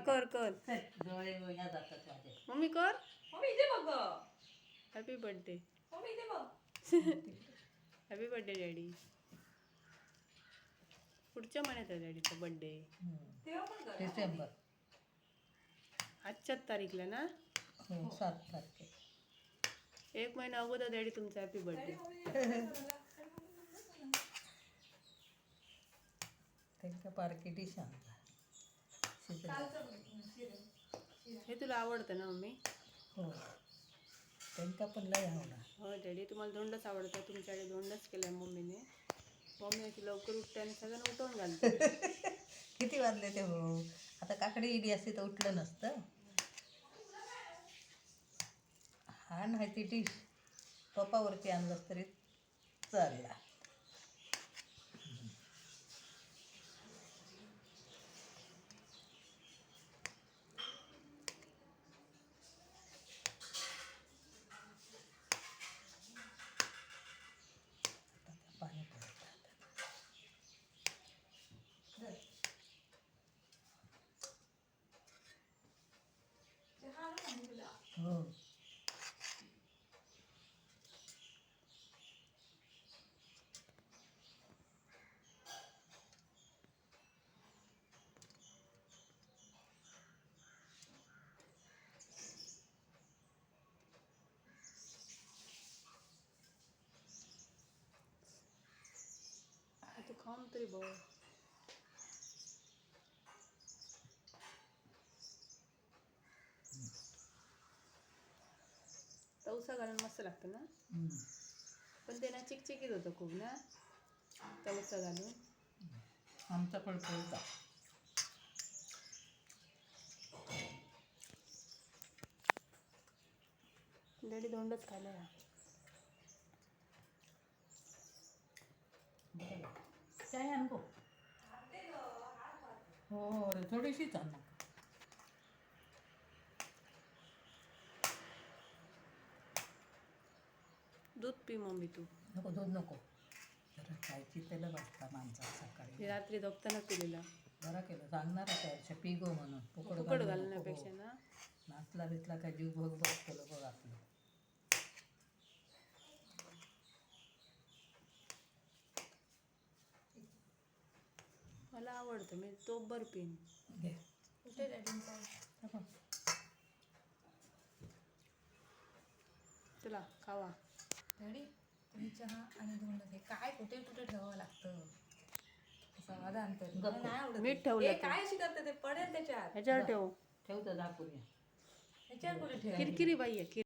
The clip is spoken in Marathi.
कर कर डोळे या जातात माझे. मम्मी कर मम्मी इथे बघ ग. हॅपी बर्थडे मम्मी इथे बघ. हॅपी बर्थडे डॅडी पुढच्या महिन्यात आहे डॅडीचा बर्थडे तेव्हा पण कर. डिसेंबर. आजच्याच तारीखला ना हो 7 तारखेला. 1 महिना अगोदर डॅडी तुमचा हॅपी बर्थडे त्यांच्या पार्किटी सांगा. हे तुला आवडतं ना मम्मी हो त्यांका पण लय आवडा. हो डॅडी तुम्हाला धोंडच आवडतं तुमच्याकडे धोंडच केलाय मम्मीने मम्मी अशी लवकर उठते आणि सगळ्यांना उठवून घालते किती वाजले ते हो. आता काकडी इडी असते तर उठलं नसतं. हा नाही ती डिश टोपावरती आणलंस तरी चालला. पाणी हो तू खाऊन तरी बघ तवसा घालून मस्त लागतं ना पण ते ना चिकचिकीत होतं खूप ना तवसा घालून आमचा फळफळता. डॅडी धोंडच खायला काय आणतो हो रे थोडीशीच आण. दूध पी मम्मी तू नको दूध नको. जरा खायची त्याला बसता माणसात सकाळी. हे रात्री झोपताना पिलेला बरा केलं सांगणार त्याच्या पिगो म्हणून फुकट घालण्यापेक्षा ना नाचला बिचला काय जीव बघ बघ केलं बघ आपलं. मला आवडतं मी तो बर पिन घे कुठे डॅडींचा? चला खावा डॅडी तुम्ही चहा आणि धोंड हे काय कुठे कुठे ठेवावं लागतं समाधान तरी मला नाही आवडत. मीठ ठेवलं हे काय अशी करते ते पडेल त्याच्यात. ह्याच्यावर ठेव ठेवतं दाखवूया. ह्याच्यावर कुठे ठेवा? किरकिरी बाई आहे